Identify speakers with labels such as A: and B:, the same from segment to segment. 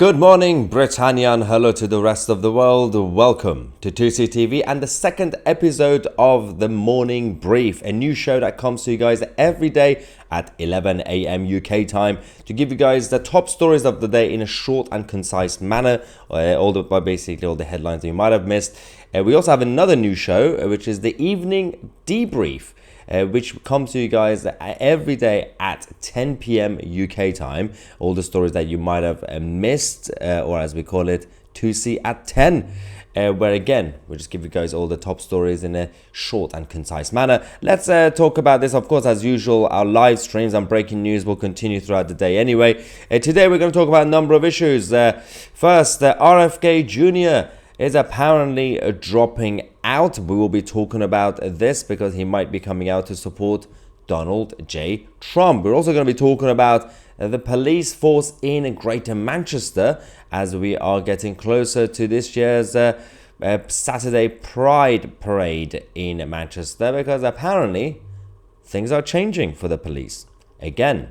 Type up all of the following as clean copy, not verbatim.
A: Good morning, Britannia, and hello to the rest of the world. Welcome to Tousi TV and the second episode of the Morning Brief, a new show that comes to you guys every day at 11 a.m. UK time to give you guys the top stories of the day in a short and concise manner, basically all the headlines that you might have missed. We also have another new show, which is the Evening Debrief, which comes to you guys every day at 10 p.m. UK time. All the stories that you might have missed, or as we call it, Tousi at 10. Where again, we'll just give you guys all the top stories in a short and concise manner. Let's talk about this. Of course, as usual, our live streams and breaking news will continue throughout the day anyway. Today, we're going to talk about a number of issues. First, RFK Jr. is apparently dropping out. We will be talking about this because he might be coming out to support Donald J. Trump. We're also going to be talking about the police force in Greater Manchester as we are getting closer to this year's Saturday Pride Parade in Manchester, because apparently things are changing for the police again.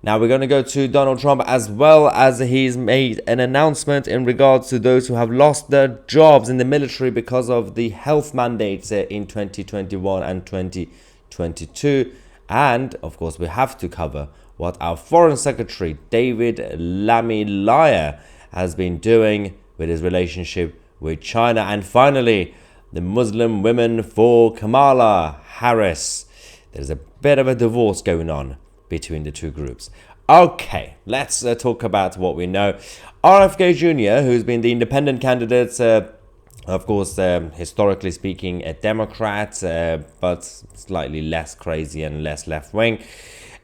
A: Now we're going to go to Donald Trump, as well as he's made an announcement in regards to those who have lost their jobs in the military because of the health mandates in 2021 and 2022. And of course, we have to cover what our Foreign Secretary David Lamie has been doing with his relationship with China. And finally, the Muslim Women for Kamala Harris. There's a bit of a divorce going on between the two groups. Okay, let's talk about what we know. RFK Jr., who's been the independent candidate, of course, historically speaking, a Democrat, but slightly less crazy and less left-wing,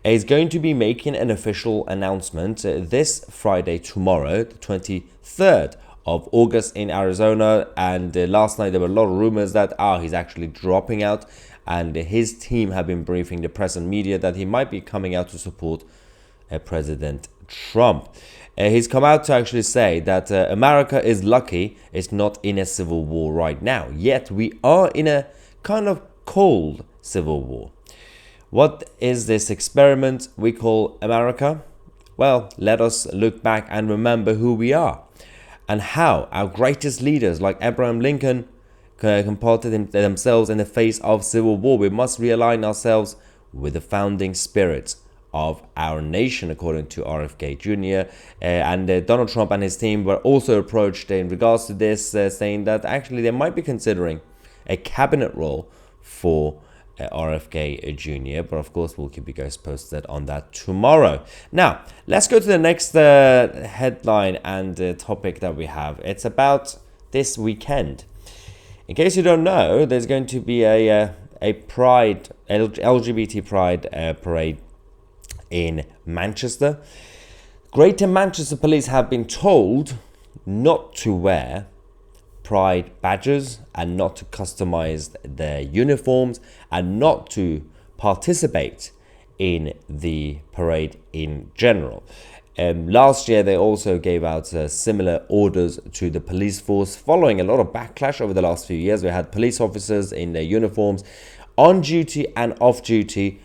A: is going to be making an official announcement this Friday, tomorrow, the 23rd of August in Arizona. And last night there were a lot of rumors that he's actually dropping out, and his team have been briefing the press and media that he might be coming out to support President Trump. He's come out to actually say that America is lucky it's not in a civil war right now. Yet we are in a kind of cold civil war. What is this experiment we call America? Well, let us look back and remember who we are and how our greatest leaders like Abraham Lincoln comported themselves in the face of civil war. We must realign ourselves with the founding spirit of our nation, according to RFK Jr. And Donald Trump and his team were also approached in regards to this, saying that actually they might be considering a cabinet role for RFK Jr. But of course, we'll keep you guys posted on that tomorrow. Now, let's go to the next headline and topic that we have. It's about this weekend. In case you don't know, there's going to be a Pride, LGBT Pride parade in Manchester. Greater Manchester Police have been told not to wear Pride badges and not to customize their uniforms and not to participate in the parade in general. Last year, they also gave out similar orders to the police force following a lot of backlash over the last few years. We had police officers in their uniforms on duty and off duty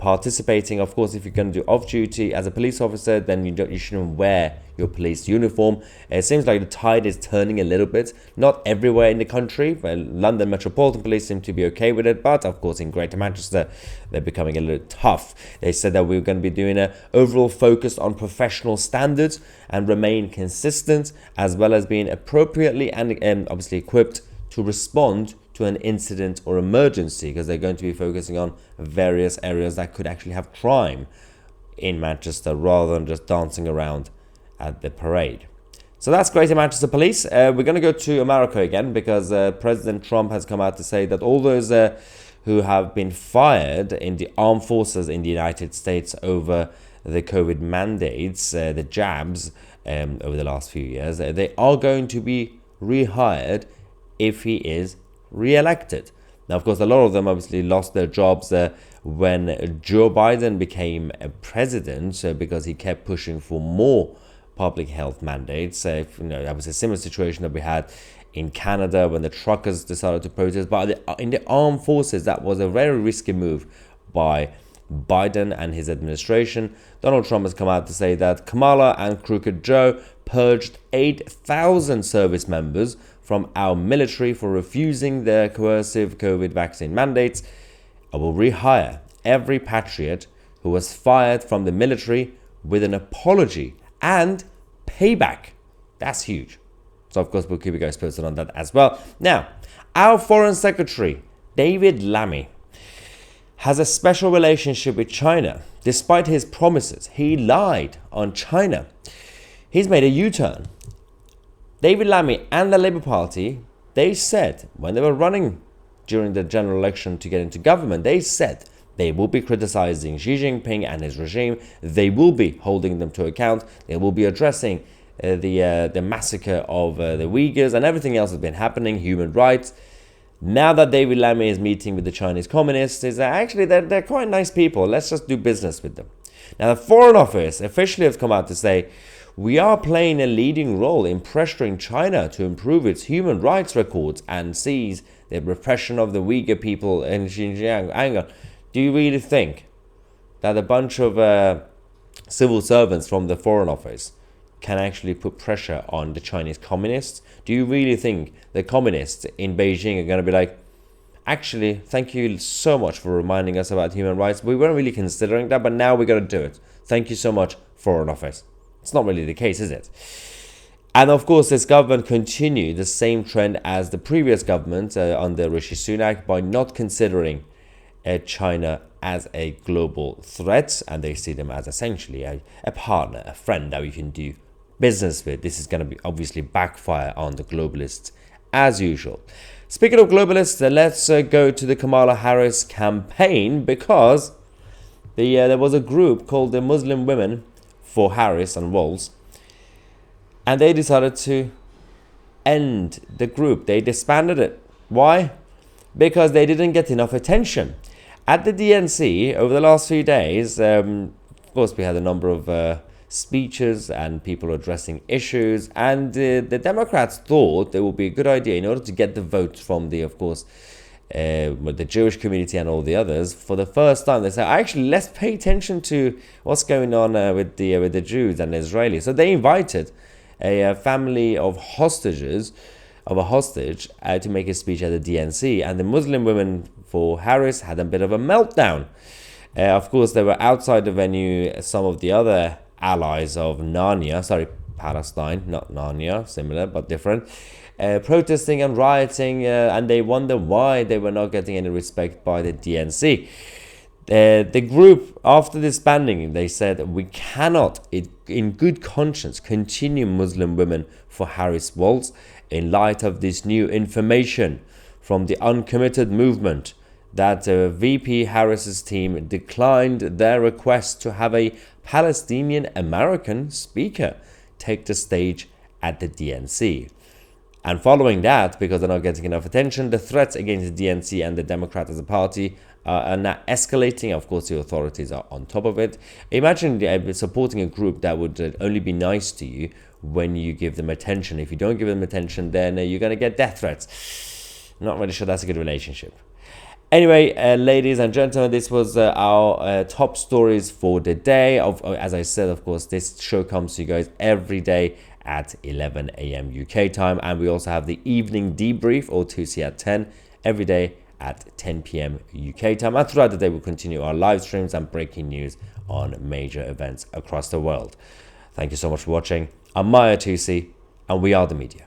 A: participating. Of course, if you're going to do off duty as a police officer, then you shouldn't wear your police uniform. It seems like the tide is turning a little bit. Not everywhere in the country. Well, London Metropolitan Police seem to be okay with it, but of course in Greater Manchester they're becoming a little tough. They said that we're going to be doing an overall focus on professional standards and remain consistent, as well as being appropriately and obviously equipped to respond to an incident or emergency, because they're going to be focusing on various areas that could actually have crime in Manchester rather than just dancing around at the parade. So that's Greater Manchester Police. We're going to go to America again, because President Trump has come out to say that all those who have been fired in the armed forces in the United States over the COVID mandates, the jabs over the last few years, they are going to be rehired if he is re-elected. Now, of course, a lot of them obviously lost their jobs when Joe Biden became president, because he kept pushing for more public health mandates. That was a similar situation that we had in Canada when the truckers decided to protest. But in the armed forces, that was a very risky move by Biden and his administration. Donald Trump has come out to say that Kamala and Crooked Joe purged 8,000 service members from our military for refusing their coercive COVID vaccine mandates. I will rehire every patriot who was fired from the military with an apology and payback. That's huge. So, of course, we'll keep you guys posted on that as well. Now, our Foreign Secretary, David Lamie, has a special relationship with China. Despite his promises, he lied on China. He's made a U-turn. David Lamie and the Labour Party, they said, when they were running during the general election to get into government, they said they will be criticizing Xi Jinping and his regime. They will be holding them to account. They will be addressing the massacre of the Uyghurs and everything else that's been happening, human rights. Now that David Lamie is meeting with the Chinese communists, is actually they're quite nice people. Let's just do business with them. Now, the Foreign Office officially has come out to say, we are playing a leading role in pressuring China to improve its human rights records and seize the repression of the Uyghur people in Xinjiang. Hang on. Do you really think that a bunch of civil servants from the Foreign Office can actually put pressure on the Chinese communists? Do you really think the communists in Beijing are going to be like, actually, thank you so much for reminding us about human rights. We weren't really considering that, but now we're going to do it. Thank you so much, Foreign Office. It's not really the case, is it? And of course, this government continued the same trend as the previous government under Rishi Sunak by not considering China as a global threat, and they see them as essentially a partner, a friend that we can do business with. This is going to be obviously backfire on the globalists as usual. Speaking of globalists, let's go to the Kamala Harris campaign, because there was a group called the Muslim Women for Harris and Walz, and they decided to end the group. They disbanded it. Why? Because they didn't get enough attention. At the DNC, over the last few days, of course, we had a number of speeches and people addressing issues, and the Democrats thought it would be a good idea, in order to get the votes from the, of course, the Jewish community and all the others. For the first time, they said, actually, let's pay attention to what's going on with the Jews and the Israelis. So they invited a family of hostages, of a hostage, to make a speech at the DNC, and the Muslim Women for Harris had a bit of a meltdown. Of course, they were outside the venue. Some of the other allies of Palestine, not Narnia, similar but different, protesting and rioting, and they wonder why they were not getting any respect by the DNC. The group, after disbanding, they said, we cannot, in good conscience, continue Muslim Women for Harris Walz in light of this new information from the uncommitted movement that VP Harris's team declined their request to have a Palestinian American speaker take the stage at the DNC. And following that, because they're not getting enough attention, the threats against the DNC and the Democrat as a party are now escalating. Of course, the authorities are on top of it. Imagine supporting a group that would only be nice to you when you give them attention. If you don't give them attention, then you're going to get death threats. Not really sure that's a good relationship. Anyway, ladies and gentlemen, this was our top stories for the day. As I said, of course, this show comes to you guys every day at 11 a.m. UK time. And we also have the evening debrief, or Tousi at 10, every day at 10 p.m. UK time. And throughout the day, we'll continue our live streams and breaking news on major events across the world. Thank you so much for watching. I'm Tousi, and we are the media.